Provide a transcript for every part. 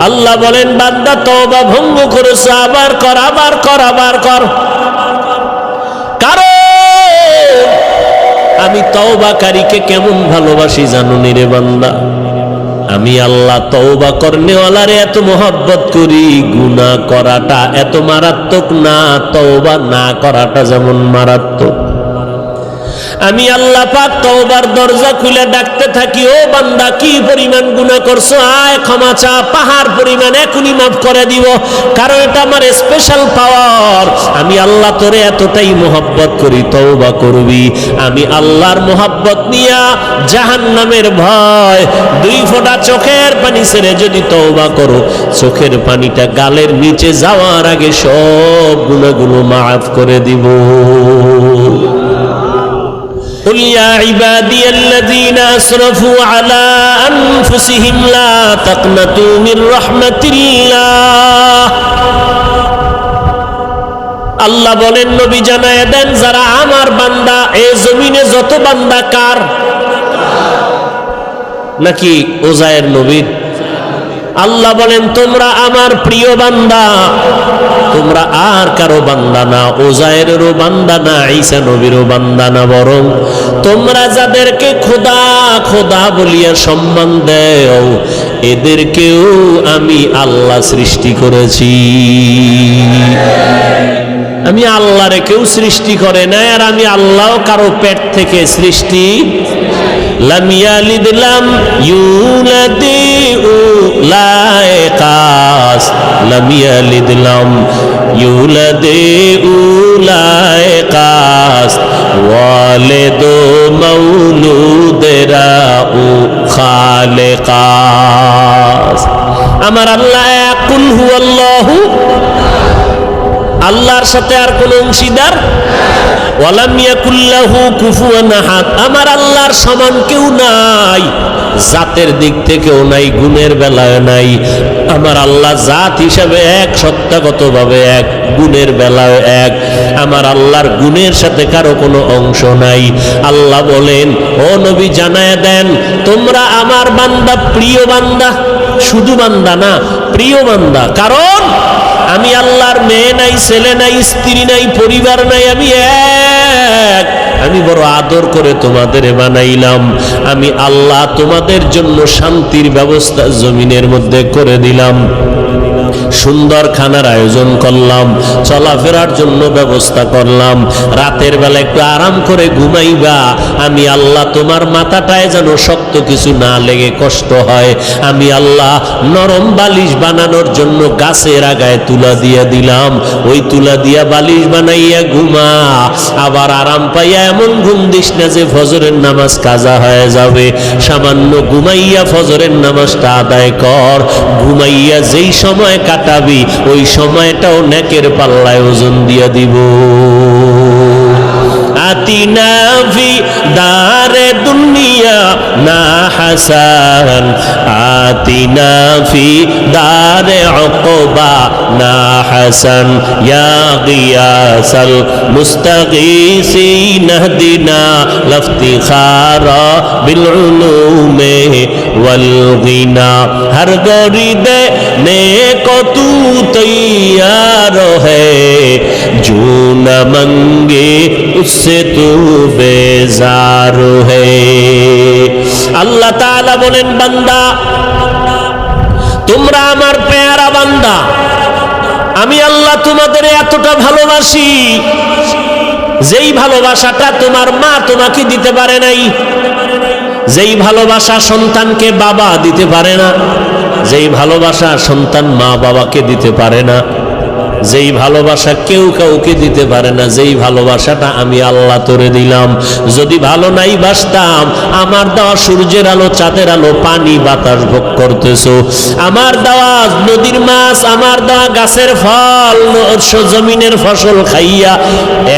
আল্লাহ বলেন বান্দা তওবা ভঙ্গ করেছ, আবার কর, আবার কর, আবার কর। কারণ আমি তওবাকারীকে কেমন ভালোবাসি জানো নি রে বান্দা? আমি আল্লাহ তওবা করনেওয়ালারে এত মোহাব্বত করি, গুনাহ করাটা এত মারাত্মক না, তওবা না করাটা যেমন মারাত্মক। আমি আল্লাহ পাক তওবার দরজা খুলে ডাকতে থাকি, ও বান্দা কি পরিমাণ গুনাহ করছো, আয় ক্ষমা চা, পাহাড় পরিমাণ এখনই মাফ করে দিব। কারণ এটা আমার স্পেশাল পাওয়ার। আমি আল্লাহ তোরে এতটাই মোহাব্বত করি, তওবা করবি। আমি আল্লাহর মোহাব্বত নিয়া জাহান্নামের ভয়, 2 ফোঁটা চোখের পানি ছেড়ে যদি তওবা করো, চোখের পানিটা গালের নিচে যাওয়ার আগে সব গুনাহগুলো মাফ করে দিব। قل يا عبادي الذين أسرفوا على أنفسهم لا تقنطوا من رحمة الله। আল্লাহ বলেন নবী জানায় দেন, যারা আমার বান্দা, এই জমিনে যত বান্দা কার? নাকি ওজায়ের নবীর? আল্লাহ বলেন তোমরা আমার প্রিয় বান্দা, তোমরা আর কারো বান্দা না, ওজায়েরেরও বান্দা না, ঈসা নবীরও বান্দা না, বরং তোমরা যাদেরকে খোদা খোদা বলিয়া সম্মান দেও, এদেরকেও আমি আল্লাহ সৃষ্টি করেছি। আমি আল্লাহরে কেউ সৃষ্টি করে না, আর আমি আল্লাহও কারো পেট থেকে সৃষ্টি। লাম ইয়ালিদ লাম ইউলাদ উলাইকাস, লাম ইয়ালিদ লাম ইউলাদ উলাইকাস, ওয়ালিদু মাউলুদেরা উ খালিকাস। আমার আল্লাহ এক, কুল হুয়াল্লাহু, আল্লাহর সাথে আর কোন অংশীদার, ওয়ালাম ইয়াকুল্লাহু কুফুয়ান আহাদ, আমার আল্লাহর সমান কেউ নাই, জাতের দিক থেকেও নাই, গুণের বেলায় নাই। আমার আল্লাহ জাত হিসাবে এক, সত্তাগতভাবে এক, গুণের বেলায় এক। আমার আল্লাহর গুণের সাথে কারো কোনো অংশ নাই। আল্লাহ বলেন, ও নবী জানায় দেন, তোমরা আমার বান্দা, প্রিয় বান্দা, শুধু বান্দা না, প্রিয় বান্দা। কারণ আমি আল্লাহর মেয়ে নাই, ছেলে নাই, স্ত্রী নাই, পরিবার নাই, আমি এক। আমি বড় আদর করে তোমাদের বানাইলাম। আমি আল্লাহ তোমাদের জন্য শান্তির ব্যবস্থা জমিনের মধ্যে করে দিলাম, সুন্দর খানার আয়োজন করলাম, চলাফেরার জন্য ব্যবস্থা করলাম। রাতের বেলা একটু আরাম করে ঘুমাইবা। আমি আল্লাহ তোমার মাথাটায় যেন শক্ত কিছু না লেগে কষ্ট হয়, আমি আল্লাহ নরম বালিশ বানানোর জন্য গাছের আগায় তুলা দিয়া দিলাম। ওই তুলা দিয়া বালিশ বানাইয়া ঘুমা, আবার আরাম পাইয়া এমন ঘুম দিস না যে ফজরের নামাজ কাজা হয়ে যাবে। সামান্য ঘুমাইয়া ফজরের নামাজটা আদায় কর। ঘুমাইয়া যেই সময় কাটাবি, ওই সময়টাও নেকের পাল্লায় ওজন দিয়া দিব। আতিনা ফি দারে দুনিয়া না হাসান, আতিনা ফি দারে উকবা না হাসান, ইয়া গিয়াসাল মুস্তাগীসিন ইহদিনা লাফতিখারা বিল উলুমে ওয়াল গিনা। হর গরিদে নেকো তু তৈয়ার হ্যায়, जो न मंगे उससे तू बेजार है। আল্লাহ তাআলা বলেন, বান্দা তোমরা আমার পেয়ারা বান্দা, আমি আল্লাহ তোমাদের এতটা ভালোবাসি, যেই ভালোবাসাটা তোমার মা তোমাকে দিতে পারে নাই, যেই ভালোবাসা সন্তানকে বাবা দিতে পারে না, যেই ভালোবাসা সন্তান মা বাবাকে দিতে পারে না, যেই ভালোবাসা কেউ কাউকে দিতে পারে না, যেই ভালোবাসাটা আমি আল্লাহ তোরে দিলাম। যদি ভালো নাই বাসতাম, আমার দেওয়া সূর্যের আলো, চাঁদের আলো, পানি বাতাস ভোগ করতেছো, আমার দেওয়া নদীর মাছ, আমার দেওয়া গাছের ফল, জমিনের ফসল খাইয়া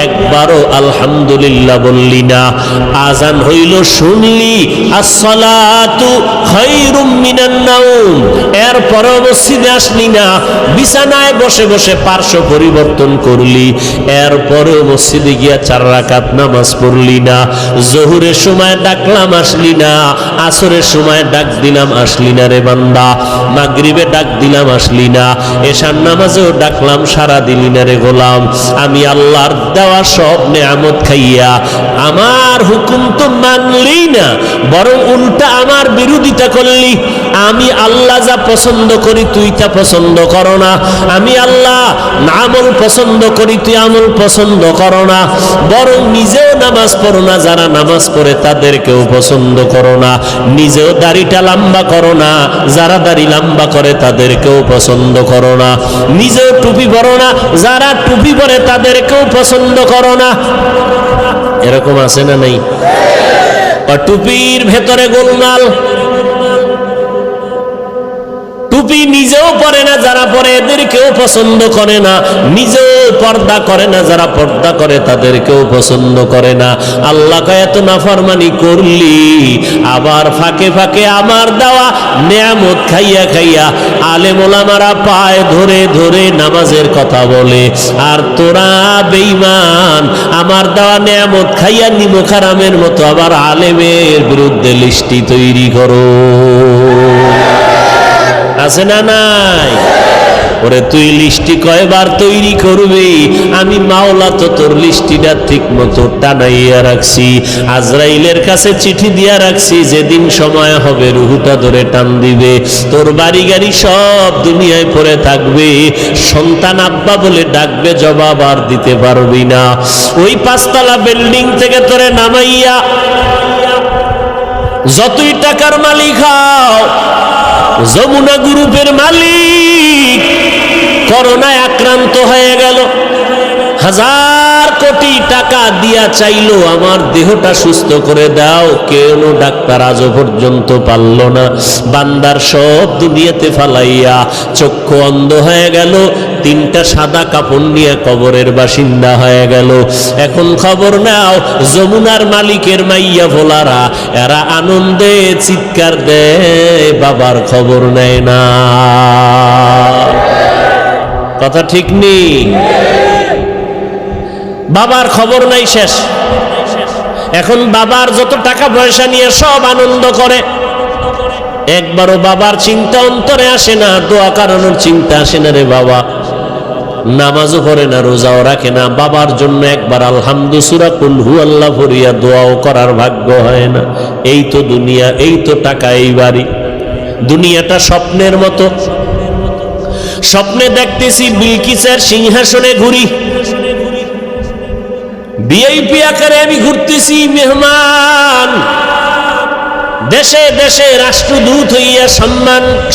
একবারও আলহামদুলিল্লাহ বললি না। আজান হইল শুনলি, আসসালাতু খায়রুম মিনান নাওম, এরপরও মসজিদে আসলি না, বিছানায় বসে বসে পার্শ্ব পরিবর্তন করলি, এরপরেও মসজিদে গিয়া 4 রাকাত নামাজ পড়লি না। জোহরের সময় ডাকলাম আসলি না, আসরের সময় ডাক দিলাম আসলি না রে বান্দা, মাগরিবে ডাক দিলাম আসলি না, এশার নামাজেও ডাকলাম সারা দিলি না রে গোলাম। আমি আল্লাহর দেওয়া সব নেয়ামত খাইয়া আমার হুকুম তো মানলি না, বরং উল্টা আমার বিরোধিতা করলি। আমি আল্লাহ যা পছন্দ করি তুই তা পছন্দ করো না, আমি আল্লাহ আমল পছন্দ করি তুই আমল পছন্দ করো না, বরং নিজেও নামাজ পড়ো না, যারা নামাজ পড়ে তাদেরকেও পছন্দ করো না, নিজেও দাড়িটা লম্বা করো না, যারা দাড়ি লম্বা করে তাদেরকেও পছন্দ করো না, নিজেও টুপি পরো না, যারা টুপি পরে তাদেরকেও পছন্দ করো না। এরকম আছে না নাই? টুপির ভেতরে গোলমাল, টুপি নিজেও পরে না, যারা পরে এদেরকেও পছন্দ করে না, নিজেও পর্দা করে না, যারা পর্দা করে তাদেরকেও পছন্দ করে না। আল্লাহ এত নাফরমানি করলি, আবার ফাঁকে ফাঁকে আমার দেওয়া নেয়ামত খাইয়া খাইয়া আলেম ওলামারা পায় ধরে ধরে নামাজের কথা বলে, আর তোরা বেঈমান আমার দেওয়া নেয়ামত খাইয়া নিমখারামের মতো আবার আলেমের বিরুদ্ধে লিস্টি তৈরি করো। আছে না নাই? ওরে তুই লিস্টি কয়বার তৈরি করবি? আমি মাওলা তো তোর লিস্টিটা ঠিক মতো টানাইয়া রাখছি, আজরাইলের কাছে চিঠি দিয়া রাখছি, যেদিন সময় হবে রুহুটা ধরে টান দিবে, তোর বাড়ি গাড়ি সব দুনিয়ায় পড়ে থাকবে, সন্তান আব্বা বলে ডাকবে, জবাব আর দিতে পারবি না। ওই 5 তলা বিল্ডিং থেকে তোরে নামাইয়া যতই টাকার মালিক হও, যমুনা গ্রুপের মালিক করোনায় আক্রান্ত হয়ে গেল, 1000 কোটি টাকা দিয়া চাইলো আমার দেহটা সুস্থ করে দাও, কেন ডাক্তার আজও পর্যন্ত পারল না। বান্দার সব দুনিয়াতে ফালাইয়া চক্ষু অন্ধ হয়ে গেল, 3টা সাদা কাপড় নিয়ে কবরের বাসিন্দা হয়ে গেল। এখন খবর নাও, যমুনার মালিকের মাইয়া ভোলারা এরা আনন্দে চিৎকার দেয়, বাবার খবর নেয় না। কথা ঠিক নেই? বাবার খবর নাই, শেষ। এখন বাবার যত টাকা পয়সা নিয়ে সব আনন্দ করে, একবারও বাবার চিন্তা অন্তরে আসে না, দোয়া করানোর চিন্তা আসে না রে বাবা। নামাজও পড়ে না, রোজাও রাখে না, বাবার জন্য একবার আলহামদু সূরা কুল হু আল্লাহ পড়িয়া দোয়াও করার ভাগ্য হয় না। এই তো দুনিয়া, এই তো টাকা, এই বাড়ি। দুনিয়াটা স্বপ্নের মতো, স্বপ্নে দেখতেছি বিলকিসের সিংহাসনে ঘুরি, ভিআইপি আকারে আমি ঘুরতেছি, মেহমান, দেশে দেশে রাষ্ট্রদূত হইয়া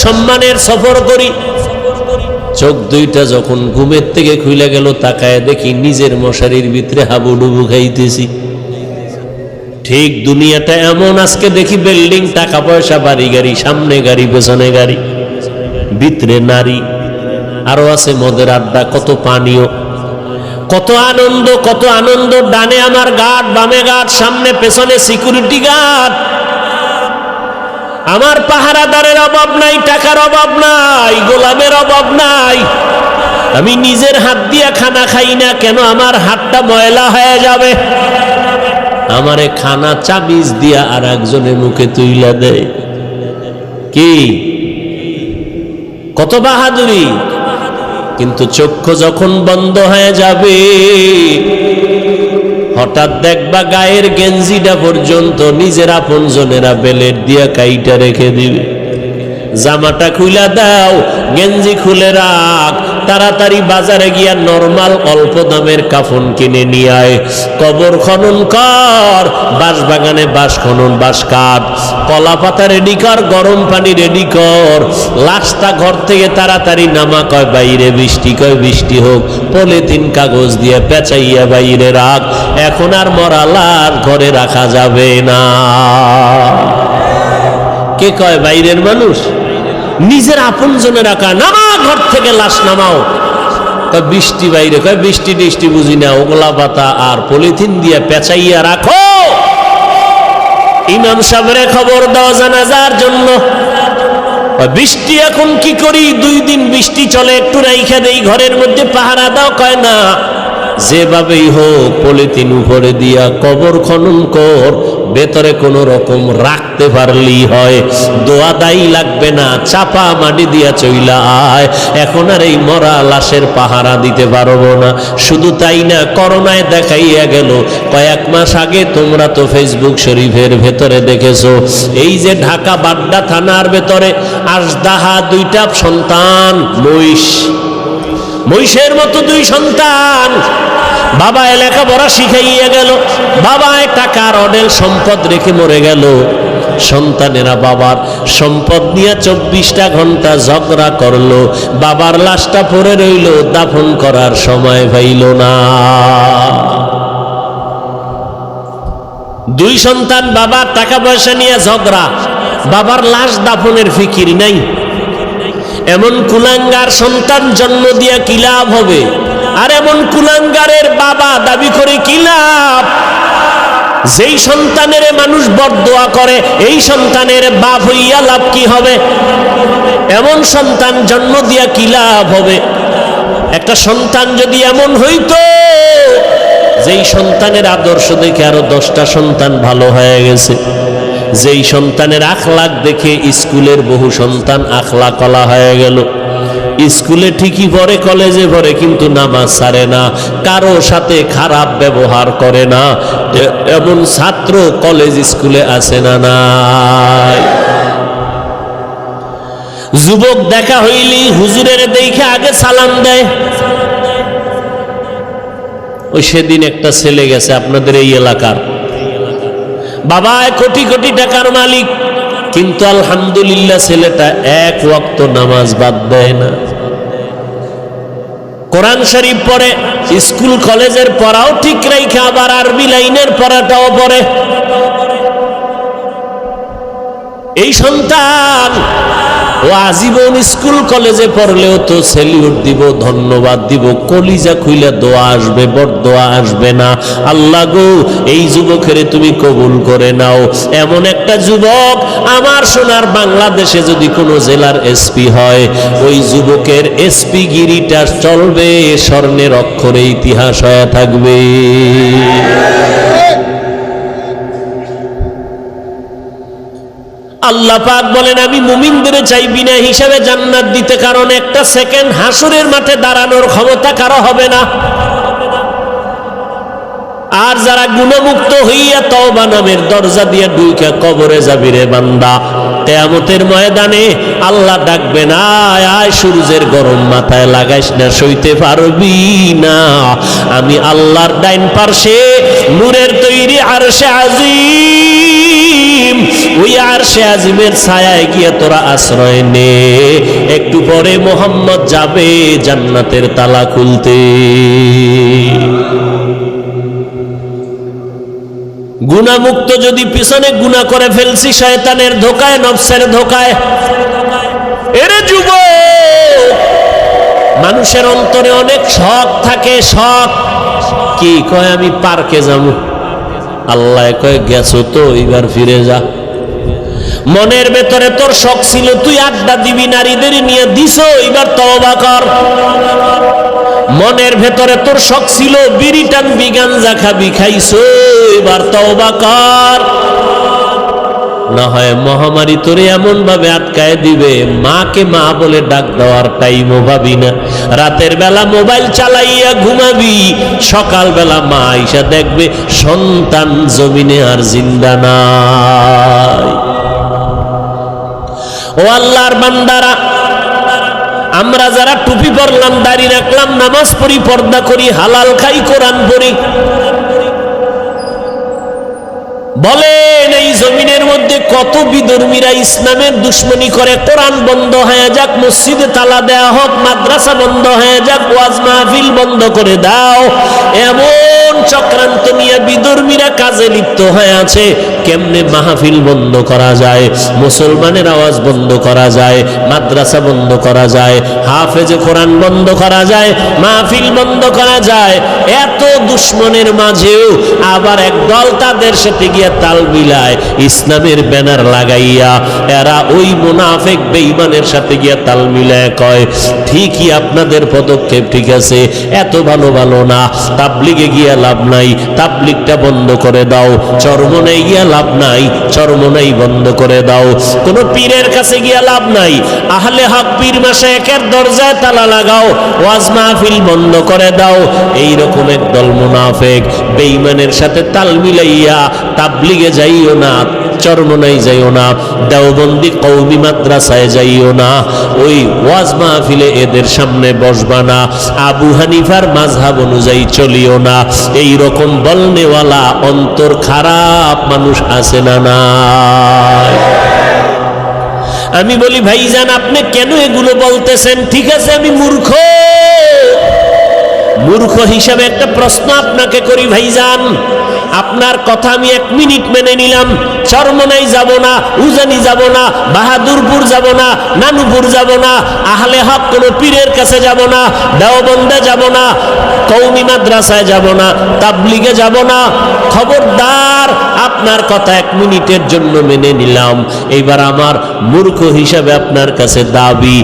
সম্মানের সফর করি। চোখ দুইটা যখন ঘুমের থেকে খুলে গেল, তাকায় দেখি নিজের মশারির ভিতরে হাবুডুবু খাইতেছি। ঠিক দুনিয়াটা এমন, আজকে দেখি বিল্ডিং, টাকা পয়সা, বাড়ি গাড়ি, সামনে গাড়ি পেছনে গাড়ি, ভিতরে নারী, আরো আছে মদের আড্ডা, কত পানীয়, কত আনন্দ, কত আনন্দ। ডানে আমার গার্ড, বামে গার্ড, সামনে পেছনে সিকিউরিটি গার্ড। আমার পাহারাদারের অভাব নাই, টাকার অভাব নাই, গোলামের অভাব নাই। আমি নিজের হাত দিয়া খানা খাই না, কেন? আমার হাতটা ময়লা হয়ে যাবে। আমারে খানা চাবিজ দিয়া আর একজনের মুখে তুইলা দেয়। কি কত বাহাদুরি! কিন্তু চক্ষু যখন বন্ধ হয়ে যাবে, হঠাৎ দেখবা গায়ের গেঞ্জিটা পর্যন্ত নিজের আপন জনেরা বেলেট দিয়া কাইটা রেখে দিবে। জামাটা খুলে দাও, গেঞ্জি খুলে রাখ, তাড়াতাড়ি বাজারে গিয়া নরমাল অল্প দামের কাফন কিনে নিয়ে আয়। কবর খনন কর, বাঁশ বাগানে বাঁশ খনন, বাঁশ কাট, কলা পাতা রেডি কর, গরম পানি রেডি কর, লাশটা ঘর থেকে তাড়াতাড়ি নামা। কয় বাইরে বৃষ্টি, কয় বৃষ্টি হোক, পলিথিন কাগজ দিয়ে পেঁচাইয়া বাইরে রাখ। এখন আর মরা লাশ ঘরে রাখা যাবে না। কে কয় বাইরের মানুষ? নিজের আপন জনে রাখা। নামা ঘর থেকে, লাশ নামাও। বৃষ্টি বাইরে, কয় বৃষ্টি টিষ্টি বুঝি না, ওগলা পাতা আর পলিথিন দিয়ে পেঁচাইয়া রাখো। ইমাম সাহেবের খবর দাও জানাজার জন্য। বৃষ্টি এখন কি করি, 2 দিন বৃষ্টি চলে, একটু রাইখা দেই ঘরের মধ্যে, পাহারা দাও। কয় না, যেভাবেই হোক পলিথিন উপরে দিয়া কবর খনন কর, ভেতরে কোনো রকম রাখতে পারলেই হয়, দোয়া দায়ী লাগবে না, চাপা মাটি দিয়া চইলা আয়। এখন আর এই মরা লাশের পাহারা দিতে পারবো না। শুধু তাই না, করোনায় দেখাইয়া গেল, কয়েক মাস আগে তোমরা তো ফেসবুক শরীফের ভেতরে দেখেছো, এই যে ঢাকা বাড্ডা থানার ভেতরে আজদাহা 2টা সন্তান, মহিষের মতো 2 সন্তান, বাবা লেখাপড়া শিখাইয়া গেল, বাবা টাকার অডেল সম্পদ রেখে মরে গেল, সন্তানেরা বাবার সম্পদ নিয়ে 24টা ঘন্টা ঝগড়া করলো, বাবার লাশটা পড়ে রইল, দাফন করার সময় পাইল না। 2 সন্তান, বাবার টাকা পয়সা নিয়ে ঝগড়া, বাবার লাশ দাফনের ফিকির নাই। এমন কুলাঙ্গার সন্তান জন্ম দিয়া কি লাভ হবে? আর এমন কুলাঙ্গারের বাবা দাবি করে কি লাভ? যেই সন্তানের মানুষ বরদোয়া করে, এই সন্তানের বাপ হইয়া লাভ কি হবে? এমন সন্তান জন্ম দিয়া কি লাভ হবে? একটা সন্তান যদি এমন হইতো, যেই সন্তানের আদর্শ দেখে আরো 10টা সন্তান ভালো হয়ে গেছে, যেই সন্তানের আখলাক দেখে স্কুলের বহু সন্তান আখলাকওয়ালা হয়ে গেল, স্কুলে ঠিকই পড়ে, কলেজে পড়ে, কিন্তু নামাজ ছাড়ে না, কারো সাথে খারাপ ব্যবহার করে না, এমন ছাত্র কলেজ স্কুলে আছে না নাই? যুবক দেখা হইলি হুজুরের দেখে আগে সালাম দেয়। ওই সেদিন একটা ছেলে গেছে আপনাদের এই এলাকার, বাবা কোটি কোটি টাকার মালিক, কিন্তু আলহামদুলিল্লাহ ছেলেটা 1 ওয়াক্ত নামাজ বাদ দেয় না, কোরআন শরীফ পড়ে, স্কুল কলেজের পড়াও ঠিক রাইখা আবার আরবি লাইনের পড়াটাও পড়ে। এই সন্তান ও আজীবন স্কুল কলেজে পড়লেও তো সেলিউট দিব, ধন্যবাদ দিব, কলিজা খুইলা দোয়া আসবে, বরদোয়া আসবে না। আল্লাহ গো, এই যুবকের তুমি কবুল করে নাও। এমন একটা যুবক আমার সোনার বাংলাদেশে যদি কোনো জেলার এসপি হয়, ওই যুবকের এসপি গিরিটা চলবে, স্বর্ণের অক্ষরে ইতিহাস হয়ে থাকবে। আল্লাহ পাক বলেন, আমি মুমিনদের চাই বিনা হিসাবে জান্নাত দিতে, কারণ একটা সেকেন্ড হাসরের মাঠে দাঁড়ানোর ক্ষমতা কারো হবে না। আর যারা গুণমুক্ত হইয়া তওবা নামের দরজা দিয়ে ঢুইকা কবরে যাবি রে বান্দা, কিয়ামতের ময়দানে আল্লাহ ডাকবেন, আয় আয়, সূর্যের গরম মাথায় লাগাইস না, সইতে পারবি না। আমি আল্লাহর ডাইন পার্শ্বে নূরের তৈরি আরশে আজিম, ওই আরশে আজিমের ছায়ায় গিয়ে তোরা আশ্রয় নে। একটু পরে মোহাম্মদ যাবে জান্নাতের তালা খুলতে। গুনাহমুক্ত যদি পিছনে গুনাহ করে ফেলছি, শয়তানের ধোকায়, নফসের ধোকায়। এরে যুবক, মানুষের অন্তরে অনেক শখ থাকে, শখ কি কয়, আমি পার্কে যাবো, আল্লাহ কয় গেছো তো, এবার ফিরে যা। মনের ভেতরে তোর শখ ছিল তুই আড্ডা দিবি, নারীদের নিয়ে দিছো, এবার তওবা কর। মনের ভেতরে তোর শখ ছিল বিড়ি টানবি, গাঞ্জা খাবি, খাইছো, এবার তওবা কর। না হয় মহামারী তোরে এমন ভাবে আটকায় দিবে, মাকে মা বলে ডাক দেওয়ার টাইমও ভাবি না। রাতের বেলা মোবাইল চালাইয়া ঘুমাবি, সকাল বেলা মা আইসা দেখবে সন্তান জমিনে আর জিন্দা নাই। ও আল্লাহর বান্দারা, আমরা যারা টুপি পরলাম, দাড়ি রাখলাম, নামাজ পড়ি, পর্দা করি, হালাল খাই, কোরআন পড়ি, বলেন এই জমিনের মধ্যে কত বিধর্মীরা ইসলামের দুশ্মনী করে। কোরআন বন্ধ হয়ে যাক, মসজিদে তালা দেয়া হোক, মাদ্রাসা বন্ধ হয়ে যাক, ওয়াজ মাহফিল বন্ধ করে দাও, এমন এমন চক্রান্ত নিয়ে বিধর্মীরা কাজে লিপ্ত হয়ে আছে। কেমনে মাহফিল বন্ধ করা যায়, মুসলমানের আওয়াজ বন্ধ করা যায়, মাদ্রাসা বন্ধ করা যায়, হাফেজে কোরআন বন্ধ করা যায়, মাহফিল বন্ধ করা যায়। এত দুশ্মনের মাঝেও আবার একদল তাদের সাথে গিয়ে তাল মিলায়, ইসলামের ব্যানার লাগাইয়া এরা ওই মুনাফিক বেঈমানের সাথে গিয়ে তাল মিলায় কয়, ঠিকই আপনাদের পদক্ষেপ ঠিক আছে, এত ভালো ভালো না, তাবলিগে গিয়া লাভ নাই, তাবলিগটা বন্ধ করে দাও, চরমনাই গিয়া লাভ নাই, চরমনাই বন্ধ করে দাও, কোন পীরের কাছে গিয়া লাভ নাই, আহলে হক পীর মাশায়েখের দরজায় তালা লাগাও, ওয়াজ মাহফিল বন্ধ করে দাও। এই রকম একদল মুনাফিক বেঈমানের সাথে তাল মিলাইয়া তাবলিগে যাইও না, চরমনাই যাইও না, দেওবন্দি কওমি মাদ্রাসায় যাইও না, ওই ওয়াজ মাহফিলে এদের সামনে বসবা না, আবু হানিফার মাযহাব অনুযায়ী চলিও না। এই রকম বলনেওয়ালা অন্তর খারাপ মানুষ আছে না নাই? আমি বলি ভাইজান, আপনি কেন এগুলো বলতেছেন? ঠিক আছে, আমি মূর্খ, মূর্খ হিসাবে একটা প্রশ্ন আপনাকে করি ভাইজান। আপনার কথা আমি 1 মিনিট মেনে নিলাম, চরমনাই যাব না, উজানি যাব না, বাহাদুরপুর যাব না, নানুপুর যাব না, আহলে হক কোন পীরের কাছে যাব না, দেওবন্দে যাব না, কওমি মাদ্রাসায় যাব না, তাবলিগে যাব না। খবরদার, আপনার কথা 1 মিনিটের জন্য মেনে নিলাম। এইবার আমার মূর্খ হিসাবে আপনার কাছে দাবি,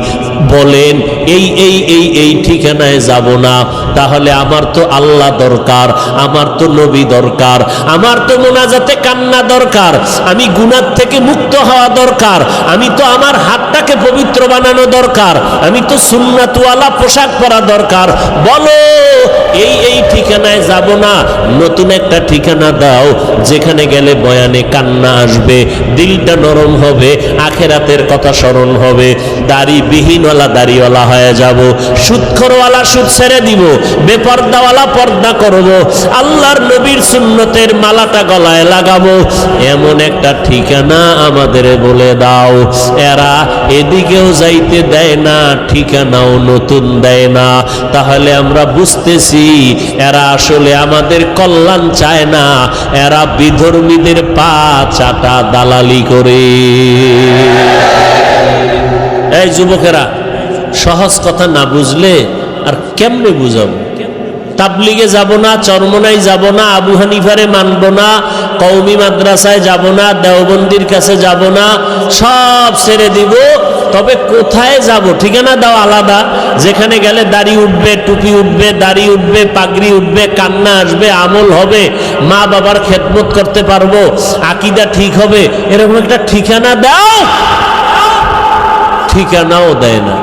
বলেন এই এই এই এই ঠিকানায় যাব না, তাহলে আমার তো আল্লাহ দরকার, আমার তো নবী দরকার, আমার তো মোনাজাতে কান্না দরকার, আমি গুনাহ থেকে মুক্ত হওয়া দরকার, আমি তো আমার হাতটাকে পবিত্র বানানো দরকার, আমি তো সুন্নাতওয়ালা পোশাক পরা দরকার। বলো এই এই ঠিকানায় যাব না, নতুন একটা ঠিকানা দাও, যেখানে গেলে বয়ানে কান্না আসবে, দিলটা নরম হবে, আখেরাতের কথা স্মরণ হবে, দাড়ি বিহীনওয়ালা দাড়িওয়ালা হয়ে যাব, সুদখোরওয়ালা সুদ ছেড়ে দিব, বেপর্দাওয়ালা পর্দা করব, আল্লাহর নবীর সুন্নতের মালাটা গলায় লাগাবো। এমন একটা ঠিকানা আমাদের বলে দাও। এরা এদিকেও যাইতে দেয় না, ঠিকানাও নতুন দেয় না। তাহলে আমরা বুঝতেছি এরা আসলে আমাদের কল্যাণ চায় না, এরা বিধর্মীদের পা চাটা দালালি করে। এই যুবকেরা, সহজ কথা না বুঝলে আর কেমনে বুঝাবো? তাবলিগে যাব না, চরমনাই যাব না, আবু হানিফারে মানব না, কওমি মাদ্রাসায় যাব না, দেওবন্দির কাছে যাব না, সব ছেড়ে দিব। তবে কোথায় যাব? ঠিকানা দাও আলাদা, যেখানে গেলে দাড়ি উঠবে, টুপি উঠবে, দাড়ি উঠবে, পাগড়ি উঠবে, কান্না আসবে, আমল হবে, মা বাবার খেদমত করতে পারবো, আকীদা ঠিক হবে, এরকম একটা ঠিকানা দাও। ঠিকানাও দেয় না,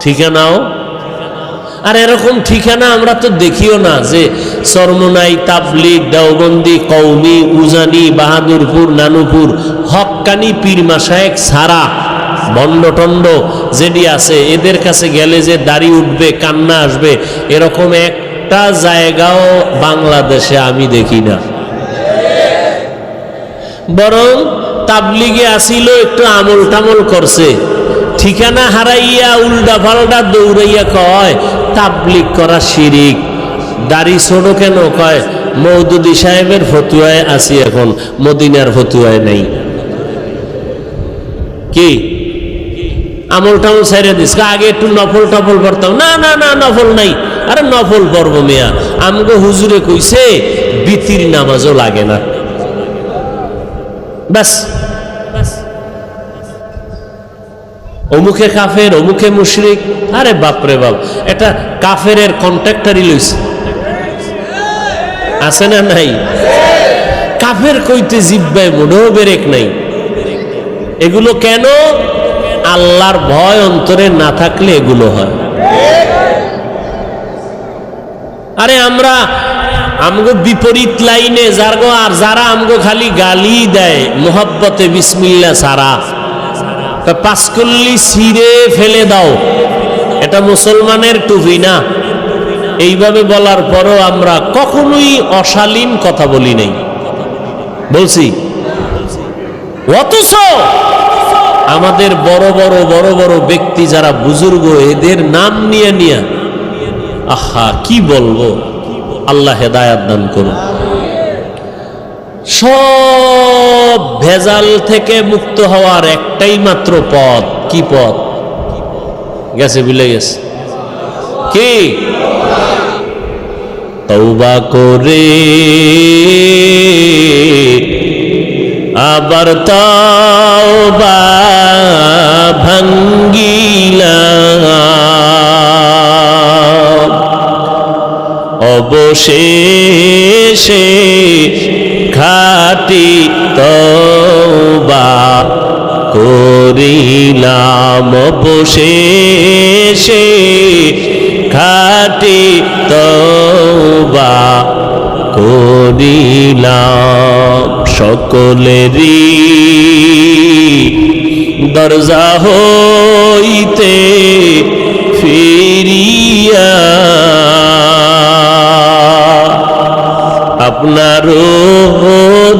ঠিকানাও। আর এরকম ঠিকানা আমরা তো দেখিও না, যে চরমনাই, তাবলিগ, দেওবন্দি, কওমি, উজানি, বাহাদুরপুর, নানুপুর, হক্কানি পীর মাশায়েখ ছাড়া ভণ্ডটণ্ড যেটি আছে, এদের কাছে গেলে যে দাড়ি উঠবে, কান্না আসবে, এরকম একটা জায়গাও বাংলাদেশে আমি দেখি না। বরং তাবলিগে আসিল, একটু আমল টামল করছে, ঠিকানা হারাইয়া উল্টা পাল্টা দৌড়াইয়া কয় তাবলিগ করা শিরিক। দাড়ি ছোট কেন? কয় মওদুদি সাহেবের ফতুয়ায় আছি, এখন মদিনার ফতুয়ায় নাই। কি আমল টামল ছেড়ে দিস? আগে একটু নফল টফল পড়তাম। না না না, নফল নাই। আরে নফল পড়ব মিয়া, আমগো হুজুরে কইছে বিতির নামাজও লাগে না, ব্যাস। অমুকে কাফের, অমুকে মুশরিক। আরে বাপরে বাপ, এটা কাফেরের কন্ট্রাক্টরই লইছে, আছে না নাই? কাফের কইতে জিব্বায় মোটেও বেরেক নাই। এগুলো কেন? আল্লাহর ভয় অন্তরে না থাকলে এগুলো হয়। আরে আমরা আমগো বিপরীত লাইনে যারগো, আর যারা আমগো খালি গালি দেয় মোহাব্বতে বিসমিল্লাহ সারা, পাঁচকল্লি ছিঁড়ে ফেলে দাও, এটা মুসলমানের টুপি না। এইভাবে বলার পরও আমরা কখনোই অশালীন কথা বলি নাই, বলছি। অথচ আমাদের বড় বড় বড় বড় ব্যক্তি যারা বুজুর্গ, এদের নাম নিয়ে নিয়ে আহা কি বলবো, আল্লাহ হেদায়াত দান করুন। সব ভেজাল থেকে মুক্ত হওয়ার একটাই মাত্র পথ। কি পথ? গেছে, ভুলে গেছে কি? তওবা করে আবার তওবা ভাঙ্গিলাম, অবশেষে খাঁটি তওবা করিলাম, অবশেষে খাঁটি তওবা করিলাম। সকলেরই দরজা হইতে ফিরিয়া আপনারও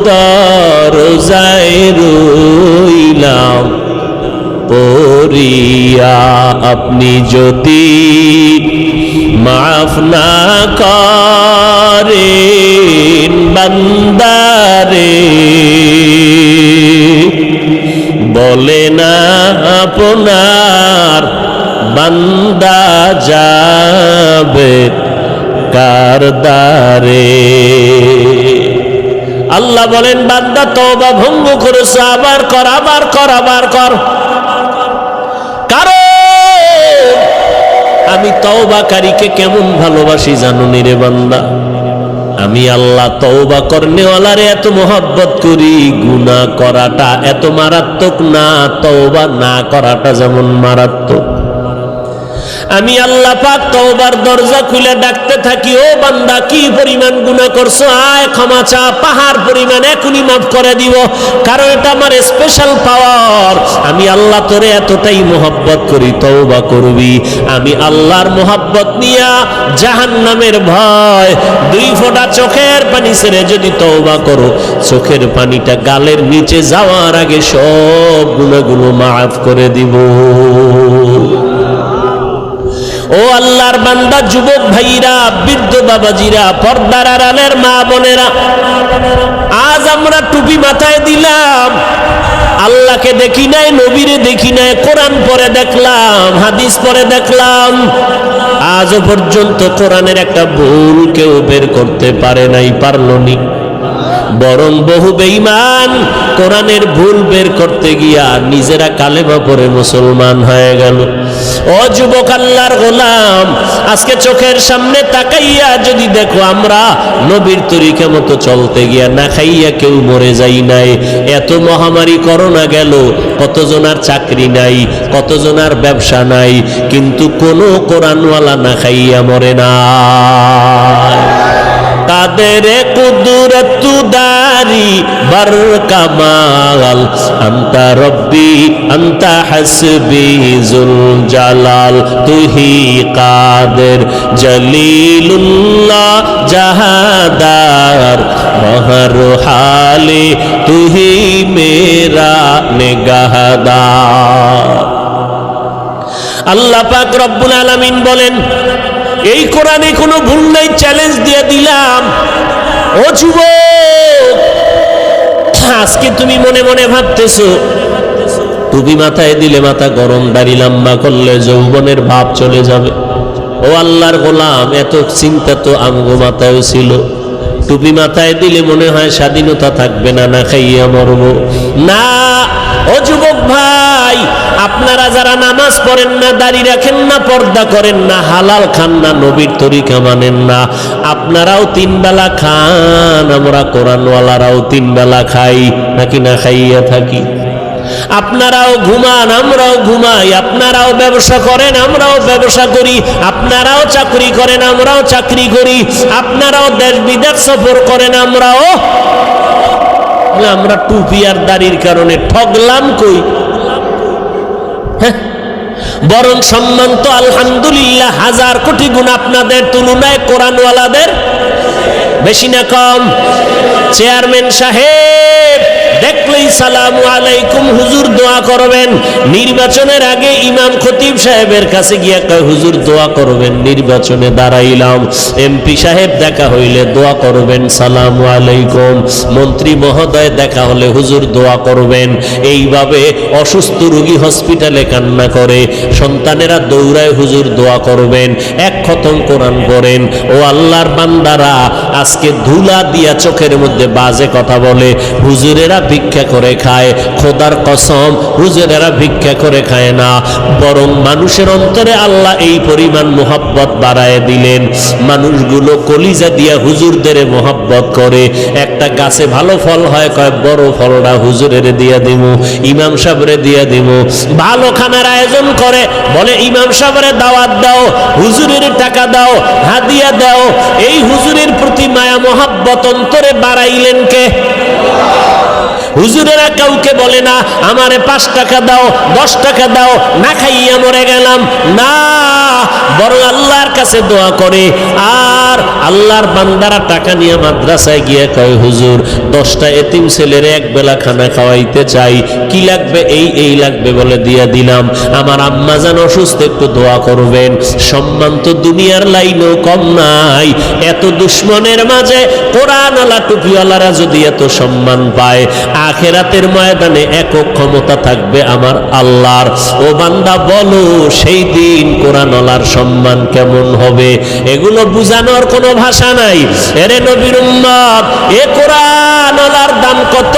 দরজায় রইলাম পড়িয়া। আপনি যদি মাফ না করেন বান্দারে, বলে না আপনার বান্দা যাবে কার দ্বারে। আল্লাহ বলেন, বান্দা তওবা ভঙ্গ করেছে, আবার কর, আবার কর, আবার কর। কারণ আমি তওবাকারীকে কেমন ভালোবাসি জানুনি রে বান্দা। আমি আল্লাহ তওবা করনেওয়ালারে এত মোহাব্বত করি, গুনাহ করাটা এত মারাত্মক না, তওবা না করাটা যেমন মারাত্মক। আমি আল্লাহ পাক তওবার দরজা খুলে ডাকতে থাকি, ও বান্দা কি পরিমাণ গুনাহ করছো, আয় ক্ষমা চা, পাহাড় পরিমাণ এখনই মাফ করে দিব। কারণ এটা আমার স্পেশাল পাওয়ার। আমি আল্লাহ তোরে এতটাই মোহাব্বত করি, তওবা করবি। আমি আল্লাহর মোহাব্বত নিয়া জাহান্নামের ভয়, 2 ফোঁটা চোখের পানি ছেড়ে যদি তওবা করো, চোখের পানিটা গালের নিচে যাওয়ার আগে সব গুনাহগুলো মাফ করে দিব। ও আল্লাহর বান্দা, যুবক ভাইরা, বৃদ্ধ বাবাজিরা, পর্দার আড়ালের মা বোনেরা, আজ আমরা টুপি মাথায় দিলাম, আল্লাহকে দেখি নাই, নবীরে দেখি নাই, কোরআন পড়ে দেখলাম, হাদিস পড়ে দেখলাম, আজও পর্যন্ত কোরআনের একটা ভুল কেউ বের করতে পারে নাই, পারলনি। বরং বহু বেঈমান কোরআনের ভুল বের করতে গিয়া নিজেরা কালেমা পড়ে মুসলমান হয়ে গেল। ও যুবক আল্লাহর গোলাম, আজকে চোখের সামনে তাকাইয়া যদি দেখো, আমরা নবীর তরিকা মতো চলতে গিয়া না খাইয়া কেউ মরে যাই নাই। এত মহামারী করোনা গেল, কতজনার চাকরি নাই, কতজনার ব্যবসা নাই, কিন্তু কোনো কোরআনওয়ালা না খাইয়া মরে না। কাদের কুদরত দারি বার কামাল, আন্তা রব্বি আন্তা হাসবি জুল জালাল, তুহি কাদের জলিলুল্লাহ জাহাদার, হর হালে তুহি মেরা নিগাহদার। আল্লাহ পাক রব্বুল আলামিন বলেন, এই কোরআনে কোনো ভুল নাই, চ্যালেঞ্জ দিয়ে দিলাম। ও যুবক, আজকে তুমি মনে মনে ভাবতেছো টুপি মাথায় দিলে মাথা গরম, দাড়ি লম্বা করলে যৌবনের ভাব চলে যাবে। ও আল্লাহর গোলাম, এত চিন্তা তো আমগো মাথায়ও ছিল। টুপি মাথায় দিলে মনে হয় স্বাধীনতা থাকবে না, না খাইয়া মরব না। ও যুবক ভাই, আপনারা যারা নামাজ পড়েন না, দাড়ি রাখেন না, পর্দা করেন না, হালাল খান না, নবীর তরিকা মানেন না, আপনারাও 3 বেলা খান, আমরা কোরআনওয়ালারাও 3 বেলা খাই, নাকি না খাইয়া থাকি। আপনারাও ঘুমান, আমরাও ঘুমাই, আপনারাও ব্যবসা করেন, আমরাও ব্যবসা করি, আপনারাও চাকরি করেন, আমরাও চাকরি করি, আপনারাও দেশ বিদেশ সফর করেন, আমরাও। আমরা টুপি আর দাড়ির কারণে ঠগলাম কই? বরং সম্মান তো আলহামদুলিল্লাহ 1000 কোটি গুণ আপনাদের তুলনায় কোরআনওয়ালাদের বেশি না কম? চেয়ারম্যান সাহেব দেখলেই সালামু আলাইকুম হুজুর দোয়া করবেন। নির্বাচনের আগে ইমাম খতিব সাহেবের কাছে গিয়া কয় হুজুর দোয়া করবেন, নির্বাচনে দাঁড়াইলাম। এমপি সাহেব দেখা হইলে দোয়া করবেন, সালামু আলাইকুম। মন্ত্রী মহোদয় দেখা হলে হুজুর দোয়া করবেন। এইভাবে অসুস্থ রোগী হসপিটালে কান্না করে, সন্তানেরা দৌড়ায় হুজুর দোয়া করবেন। এক খতম কোরআন পড়েন। ও আল্লাহর বান্দারা, আজকে ধুলা দিয়া চোখের মধ্যে বাজে কথা বলে, হুজুরেরা ভিক্ষা করে খায়। খোদার কসম, হুজুরেরা ভিক্ষা করে খায় না, বরং মানুষের অন্তরে আল্লাহ এই পরিমাণ মোহাব্বত বাড়ায় দিলেন, মানুষগুলো কলিজা দিয়া হুজুরদের মোহাব্বত করে। একটা গাছে ভালো ফল হয়, কয় বড় ফলটা হুজুরের দিয়া দিমু, ইমাম সাহেবরে দিয়া দিমু। ভালো খানার আয়োজন করে, বলে ইমাম সাহেবরে দাওয়াত দাও, হুজুরের টাকা দাও, হাদিয়া দাও। এই হুজুরের প্রতি মায়া মোহাব্বত অন্তরে বাড়াইলেন কে? হুজুরেরা কাউকে বলে না আমারে 5 টাকা দাও, 10 টাকা দাও, না খাইয়া মরে গেলাম, না, বরং আল্লাহর কাছে দোয়া করে। আর আল্লাহর বান্দারা টাকা নিয়ে মাদ্রাসায় গিয়ে কয় হুজুর 10টা এতিম ছেলের এক বেলা খানা খাওয়াইতে চাই, কি লাগবে? এই লাগবে বলে দিয়া দিলাম। আমার আম্মা জান অসুস্থ, একটু দোয়া করবেন। সম্মান তো দুনিয়ার লাইনেও কম নাই। এত দুশ্মনের মাঝে কোরআনওয়ালা টুপিওয়ালারা যদি এত সম্মান পায়, আখেরাতের ময়দানে একক ক্ষমতা থাকবে আমার আল্লাহর। ও বান্দা বলো, সেই দিন কোরআনওয়ালার সম্মান কেমন হবে? এগুলো বুঝানোর কোনো ভাষা নাই। এরে নবীর উম্মত, এ কোরআনওয়ালার দাম কত?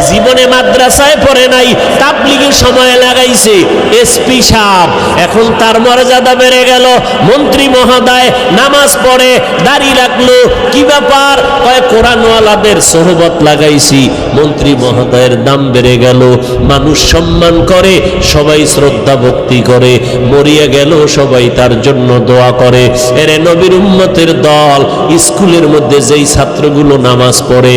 জীবনে মাদ্রাসায় পড়ে নাই, তাবলীগের সময় লাগাইছে। এসপি সাহেব, এখন তার মর্যাদা বেড়ে গেল। মন্ত্রী মহোদয় নামাজ পড়ে, দাড়ি রাখলো, কি ব্যাপার? কয় কোরআনওয়ালাদের সোহবত লাগাইছি, মন্ত্রী মহোদয়ের দাম বেড়ে গেল। মানুষ সম্মান করে, সবাই শ্রদ্ধা ভক্তি করে, মরিয়া গেল সবাই তার জন্য দোয়া করে। এরে নবীর উম্মতের দল, স্কুলের মধ্যে যেই ছাত্রগুলো নামাজ পড়ে,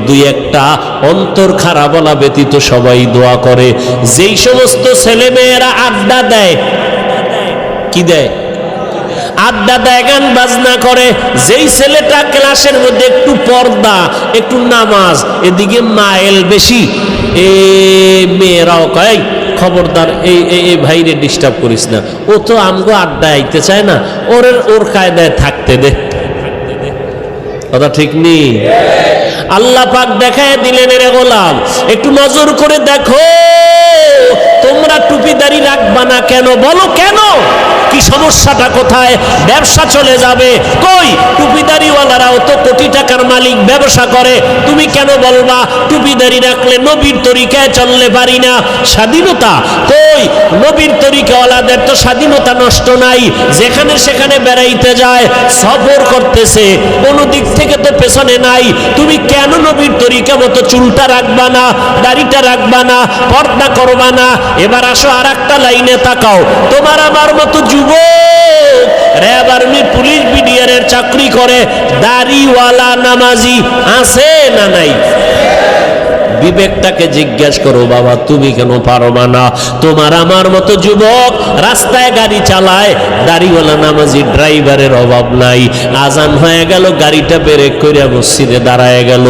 2-1টা অন্তর খারাপ বলা ব্যতীত সবাই দোয়া করে। যেই সমস্ত ছেলে মেয়েরা আড্ডা দেয়, কি দেয়? আড্ডা দেয়, গান বাজনা করে। যেই ছেলেটা ক্লাসের মধ্যে একটু পর্দা, একটু নামাজ, এদিকে মাইল বেশি, এ মেয়েরাও কয় খবরদার, এই ভাইরে ডিস্টার্ব করিস না, ও তো আমগো আড্ডা আইতে চায় না, ওর কায়দায় থাকতে দে। কথা ঠিক নেই? আল্লাহ পাক দেখায় দিলেন, এর গোলাম একটু নজর করে দেখো, তোমরা টুপিদারি রাখবা না কেন? বলো কেন? কি সমস্যাটা কোথায়? ব্যবসা চলে যাবে। কই টুপিদারিওয়ালারাও তো কোটি টাকার মালিক, ব্যবসা করে, তুমি কেন বলবা টুপিদারি রাখলে নবীর তরিকায় চললে পারি না? স্বাধীনতা কই? নবীর তরিকাওয়ালাদের তো স্বাধীনতা নষ্ট নাই, যেখানে সেখানে বেড়াইতে যায়, সফর করতেছে, কোনো দিক থেকে তো পেছনে নাই। তুমি কেন নবীর তরিকা মতো চুলটা রাখবা না, দাড়িটা রাখবা না, পর্দা করবা না? এবার আসো আর একটা লাইনে তাকাও। তোমার আমার মতো যুবক র্যাব, আর্মি, পুলিশ, বিডিআরের চাকরি করে, দাড়িওয়ালা নামাজি আছে না নাই? বিবেকটাকে জিজ্ঞাসা করো, বাবা তুমি কেন পারবা না? তোমার আমার মতো যুবক রাস্তায় গাড়ি চালায়, দাড়িওয়ালা নামাজি ড্রাইভারের অভাব নাই। আজান হয়ে গেল, গাড়িটা ব্রেক করে মসজিদে দাঁড়ায় গেল,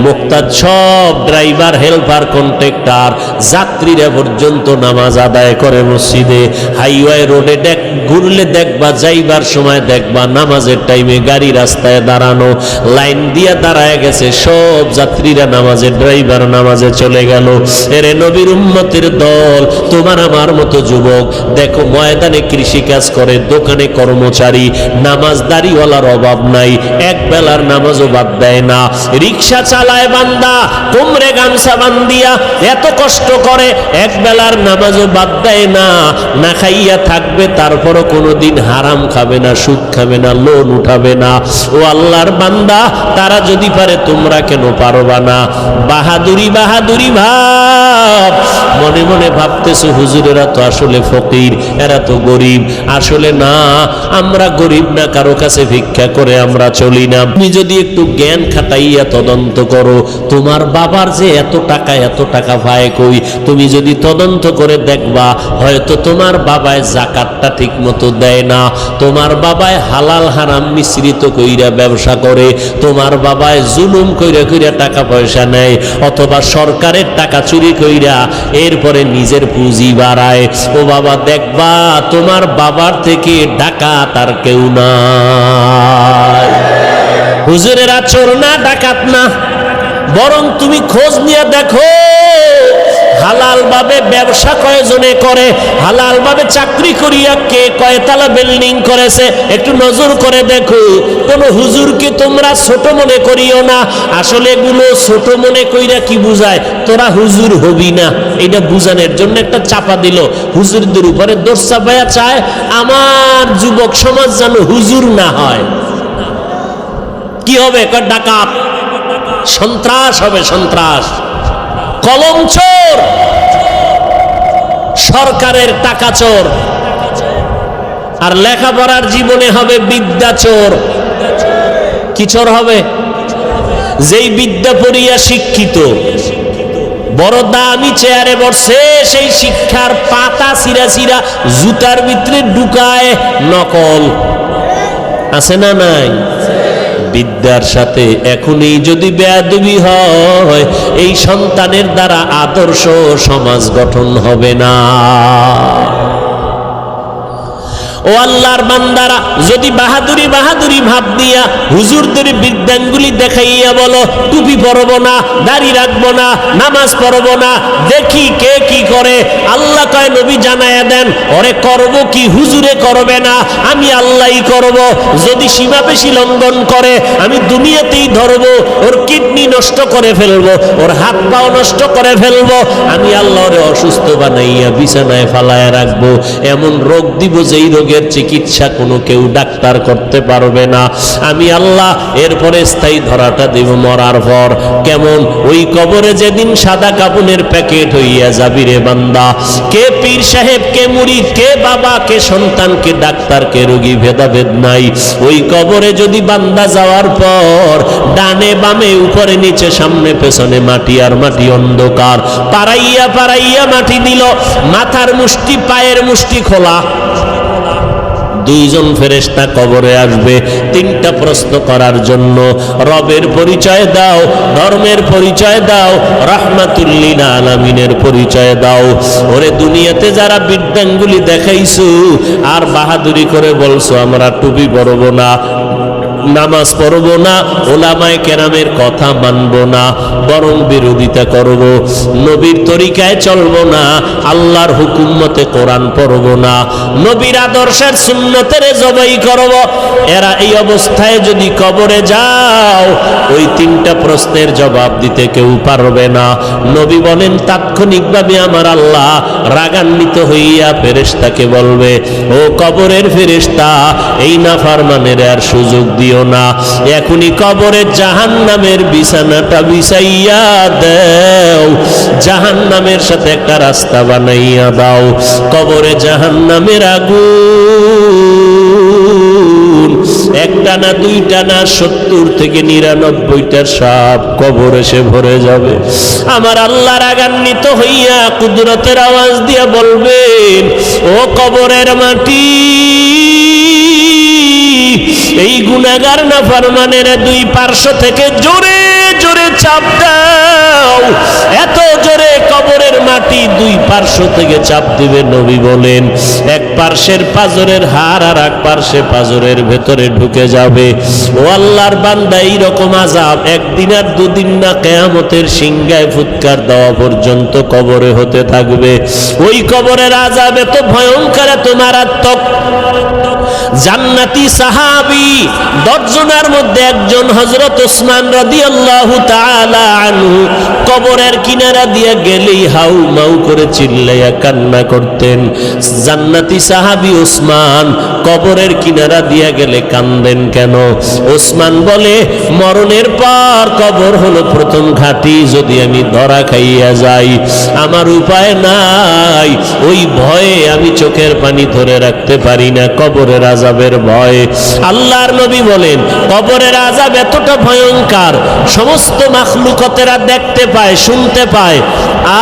মুক্তাদ সব ড্রাইভার, হেল্পার, কন্ট্রাক্টর, যাত্রীরা পর্যন্ত নামাজ আদায় করে মসজিদে। হাইওয়ে রোডে ঘুরলে দেখবা, যাইবার সময় দেখবা নামাজের টাইমে গাড়ি রাস্তায় দাঁড়ানো, লাইন দিয়ে দাঁড়ায় গেছে সব যাত্রীরা, নামাজের ড্রাইভার নামাজে চলে গেল। এরে নবীর উম্মতের দল, তোমার আমার মতো যুবক দেখো, ময়দানে কৃষি কাজ করে, দোকানে কর্মচারী, নামাজদারিওয়ালার অভাব নাই, এক বেলার নামাজও বাদ দেয় না। রিক্সা চালায় বান্দা, কোমরে গামছা বান্ধিয়া এত কষ্ট করে, এক বেলার নামাজও বাদ দেয় না। না খাইয়া থাকবে, তারপরও কোনোদিন হারাম খাবে না, সুদ খাবে না, লোন উঠাবে না। ও আল্লাহর বান্দা, তারা যদি পারে তোমরা কেন পারবা না? বাহাদুরি বাহাদুরি ভাব, মনে মনে ভাবতেছো হুজুরেরা তো আসলে ফকির, এরা তো গরিব। আসলে না, আমরা গরিব না, কারো কাছে ভিক্ষা করে আমরা চলি না। তুমি যদি একটু জ্ঞান খাটাইয়া তদন্ত করো, তোমার বাবার যে এত টাকা পায় কই, তুমি যদি তদন্ত করে দেখবা, হয়তো তোমার বাবায় যাকাতটা ঠিক মতো দেয় না, তোমার বাবায় হালাল হারাম মিশ্রিত কইরা ব্যবসা করে, তোমার বাবায় জুলুম কইরা কইরা টাকা পয়সা নেয়, অথচ বাবা সরকারের টাকা চুরি কইরা এরপরে নিজের পুঁজি বাড়ায়। ও বাবা দেখবা তোমার বাবার থেকে ডাকাত আর কেউ নাই। হুজুরেরা চোর না, ডাকাত না, বরং তুমি খোঁজ নিয়ে দেখো হালাল ভাবে ব্যবসা কয়জনে করে, হালাল ভাবে চাকরি করিয়া কে কয়তলা বিল্ডিং করেছে, একটু নজর করে দেখো। কোন হুজুরকে তোমরা ছোট মনে করিও না। আসলে এগুলো ছোট মনে কইরা কি বুঝায়, তোরা হুজুর হবি না, এটা বুঝানোর জন্য একটা চাপা দিল। হুজুরদের উপরে দোষ চাপায়া চায় আমার যুবক সমাজ যেন হুজুর না হয়। কি হবে? ডাকাত, সন্ত্রাস হবে, সন্ত্রাস, কলম চোর, সরকারের টাকা চোর, আর লেখাপড়ার জীবনে হবে বিদ্যা চোর। কি চোর হবে? যেই বিদ্যা পড়িয়া শিক্ষিত, বড় দামি চেয়ারে বসে, সেই শিক্ষার পাতা চিরা চিরা জুতার ভিতরে ঢুকায় নকল। আছে না নাই? বিদ্যার সাথে এখনই যদি বেয়াদবি হয়, এই সন্তানের দ্বারা আদর্শ সমাজ গঠন হবে না। ও আল্লাহর বান্দারা, যদি বাহাদুরি বাহাদুরি ভাব দিয়া হুজুরদের বিদ্যাঙ্গুলি দেখাইয়া বলো টুপি পরবো না, দাড়ি রাখবো না, নামাজ পড়বো না, দেখি কে কি করে। আল্লাহ কয় নবী জানায়া দেন, ওরে করব কি হুজুরে করবে না, আমি আল্লাহই করব। যদি সীমা পেশি লঙ্ঘন করে আমি দুনিয়াতেই ধরবো, ওর কিডনি নষ্ট করে ফেলবো, ওর হাত পাও নষ্ট করে ফেলবো, আমি আল্লাহ ওরে অসুস্থ বানাইয়া বিছানায় ফালায় রাখবো। এমন রোগ দিব যেই রোগের চিকিৎসা কোনো কেউ ডাক্তার করতে পারবে না, আমি আল্লাহ। এরপরে স্থায়ী ধরাটা দেব মরার পর। কেমন? ওই কবরে যেদিন সাদা কাপনের প্যাকেট হইয়া যাবি রে বান্দা, কে পীর সাহেব, কে মুরিদ, কে বাবা, কে সন্তান, কে ডাক্তার, কে রোগী, ভেদাভেদ নাই। ওই কবরে যদি বান্দা যাওয়ার পর ডানে বামে উপরে নিচে সামনে পেছনে মাটি আর মাটি, অন্ধকার, পাড়াইয়া পাড়াইয়া মাটি দিল, মাথার মুষ্টি পায়ের মুষ্টি খোলা। দুইজন ফেরেশতা কবরে আসবে তিনটা প্রশ্ন করার জন্য। রবের পরিচয় দাও, ধর্মের পরিচয় দাও, রাহমাতুল লিল আলামিনের পরিচয় দাও। ওরে দুনিয়াতে যারা বিদ্যাঙ্গুলি দেখাইছো আর বাহাদুরি করে বলছো আমরা টুপি পরবো না, নামাজ পড়বো না, ওলামায়ে কেরামের কথা মানবো না, বরং বিরোধিতা করব, নবীর তরিকায় চলবো না, আল্লাহর হুকুম মতে কোরআন পড়বো না, নবীর আদর্শের সুন্নতের জবাই করব। এরা এই অবস্থায় যদি কবরে যাও, ওই তিনটা প্রশ্নের জবাব দিতে কেউ পারবে না। নবী বলেন তাৎক্ষণিকভাবে আমার আল্লাহ রাগান্বিত হইয়া ফেরেশতাকে বলবে, ও কবরের ফেরেশতা, এই নাফরমানের আর সুযোগ দিও না, এখনই কবরে জাহান্নামের বিছানাটা বিছাইয়া দাও, জাহান্নামের সাথে একটা রাস্তা বানাইয়া দাও। কবরে জাহান্নামের আগুন একটা না দুইটা না 70 থেকে 99টা সাপ কবর এসে ভরে যাবে। আমার আল্লাহ রাগান্বিত হইয়া কুদরতের আওয়াজ দিয়া বলবেন, ও কবরের মাটি, এই গুনাহগার নাফরমানের দুই পার্শ্ব থেকে জোরে জোরে চাপ দাও। এত জোরে কবরের মাটি দুই পার্শ্ব থেকে চাপ দিবে। নবী বলেন এক পার্শ্বের পাজরের হাড় আর এক পার্শ্বে পাজরের ভেতরে ঢুকে যাবে। ও আল্লাহর বান্দা, এইরকম আযাব একদিন আর দুদিন না, কিয়ামতের সিংহায় ফুৎকার দেওয়া পর্যন্ত কবরে হতে থাকবে। ওই কবরের আযাব এত ভয়ঙ্কর, এত মারাত্মক। জান্নাতি সাহাবী 10 জনের মধ্যে একজন হযরত ওসমান রাদিয়াল্লাহু তাআলা আনহু কবরের কিনারা দিয়ে গেলেই হাউ মাউ করে চিল্লাইয়া কান্না করতেন। জান্নাতি সাহাবী ওসমান কবরের কিনারা দিয়ে গেলে কান্দেন কেন? ওসমান বলে, মরণের পর কবর হলো প্রথম ঘাঁটি, যদি আমি ধরা খাইয়া যাই আমার উপায় নাই, ওই ভয়ে আমি চোখের পানি ধরে রাখতে পারি না, কবরের আযাবের ভয়। আল্লাহর নবী বলেন কবরের আযাব এতটা ভয়ঙ্কর, সমস্ত মাখলুকতেরা দেখতে পায়, শুনতে পায়,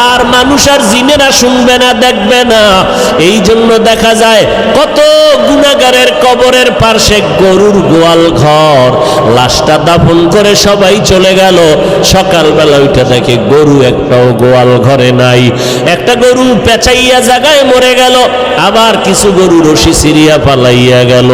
আর মানুষ আর জিনেরা শুনবে না, দেখবে না। এই জন্য দেখা যায় কত গুনাহগারের কবরের পাশে গরুর গোয়াল ঘর, লাশটা দাফন করে সবাই চলে গেল, সকালবেলা উঠে দেখে গরু একটাও গোয়াল ঘরে নাই। একটা গরু পেঁচাইয়া জায়গায় মরে গেল, আবার কিছু গরু রশি সিরিয়া পালাইয়া গেল।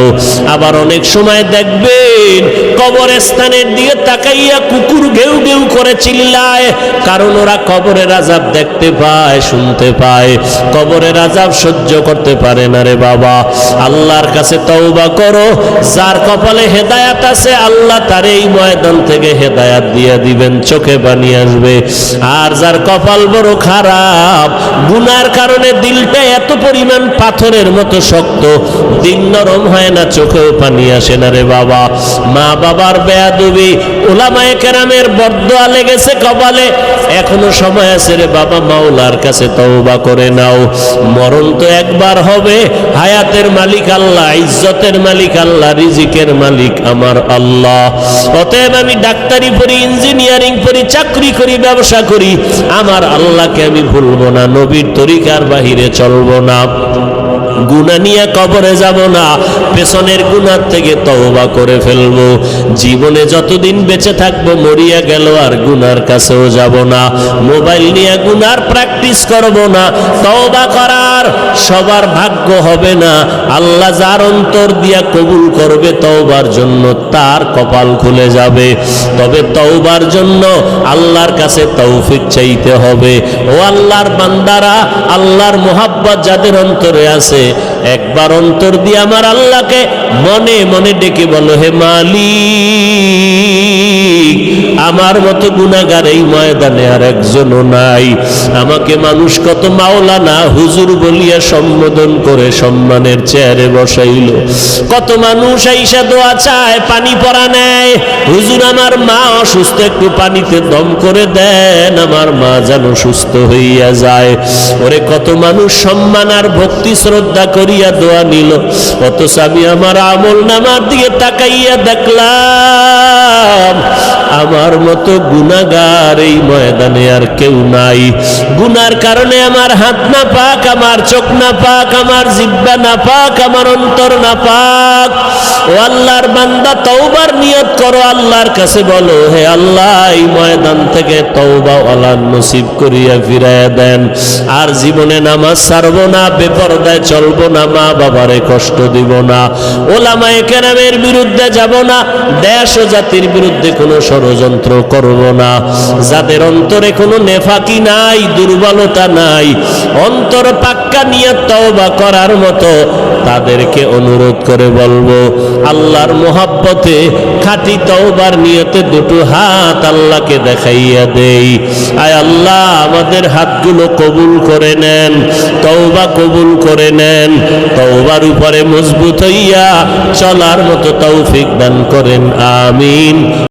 আবার অনেক সময় দেখবেন কবরস্থানের দিকে তাকাইয়া কুকুর ঘেউ ঘেউ করে চিল্লায়, কারণ ওরা কবরের আযাব দেখতে পায়, শুনতে পায়, কবরের আযাব সহ্য করতে পারে না রে বাবা। আল্লাহর কাছে তওবা করো, যার কপালে হেদায়াত আছে আল্লাহ তার এই ময়দান থেকে হেদায়াত দিয়ে দিবেন, চোখে পানি আসবে। আর যার কপাল বড় খারাপ, গুনার কারণে দিলটা এত পরিমাণ পাথরের মতো শক্ত, দিল নরম হয় না, চোখেও পানি আসে না রে বাবা। মা বাবার বেয়াদবি, উলামায়ে কেরামের বরদোয়া লেগেছে কপালে, এখনো সময় আছে রে বাবা, মাওলার কাছে তওবা করে নাও। মরণ তো একবার হবে, হায়াতের মালিক আল্লাহ, ইজ্জতের মালিক আল্লাহ, রিজিকের মালিক আমার আল্লাহ। অতএব আমি ডাক্তারি পড়ি, ইঞ্জিনিয়ারিং পড়ি, চাকরি করি, ব্যবসা করি, আমার আল্লাহকে আমি ভুলবো না, নবীর তরিকার বাহিরে চলবো না, গুনাহ নিয়ে কবরে যাব না, পেছনের গুনাহ থেকে তওবা করে ফেলবো। জীবনে যতদিন বেঁচে থাকবো, মরিয়া গেল আর গুনার কাছেও যাব না। মোবাইল নিয়ে গুনার প্র্যাকটিস করব না। তওবা করার সবার ভাগ্য হবে না, আল্লাহ যার অন্তর দিয়া কবুল করবে তওবার জন্য তার কপাল খুলে যাবে। তবে তওবার জন্য আল্লাহর কাছে তৌফিক চাইতে হবে। ও আল্লাহর বান্দারা, আল্লাহর মোহাব্বত যাদের অন্তরে আছে, একবার অন্তর দিয়ে আমার আল্লাহকে মনে মনে ডেকে বলো, হে মালিক, আমার মতো গুনাহগার এই ময়দানে আর একজনও নাই। আমাকে মানুষ কত মাওলানা হুজুর বলিয়া সম্বোধন করে সম্মানের চেয়ারে বসাইল, কত মানুষ আইসা দোয়া চায়, পানি পড়া নেয়, হুজুর আমার মা অসুস্থ, একটু পানিতে দম করে দেন, আমার মা যেন সুস্থ হইয়া যায়। ওরে কত মানুষ সম্মান আর ভক্তি শ্রদ্ধা করিয়া দোয়া নিল, অথচ আমি আমার আমল নামার দিকে তাকাইয়া দেখলাম আমার মতো গুনাহগার এই ময়দানে আর কেউ নাই। গুনার কারণে আমার হাত না পাক, আমার চোখ না পাক, আমার জিহ্বা না পাক, আমার অন্তর না পাক। ও আল্লাহর বান্দা, তওবার নিয়ত করো, আল্লাহর কাছে বলো, হে আল্লাহ, এই ময়দান থেকে তওবা ওয়ালা নসিব করিয়া ফিরাইয়া দেন। আর জীবনে নামাজ ছাড়বো না, বেপরদায় চলবো না, মা বাবারে কষ্ট দিব না, ওলামায়ে কেরামের বিরুদ্ধে যাব না, দেশ ও জাতির বিরুদ্ধে কোনো ষড়যন্ত্র করব না। যাদের অন্তরে কোনো নেফাকি নাই, দুর্বলতা নাই, অন্তর পাক্কা নিয়ত তওবা করার মতো, তাদেরকে অনুরোধ করে বলবো, আল্লাহর মোহাব্বতে খাঁটি তওবার নিয়তে দুটো হাত আল্লাহকে দেখাইয়া দেই। আয় আল্লাহ, আমাদের হাতগুলো কবুল করে নেন, তওবা কবুল করে নেন, তওবার উপরে মজবুত হইয়া চলার মতো তৌফিক দান করেন, আমিন।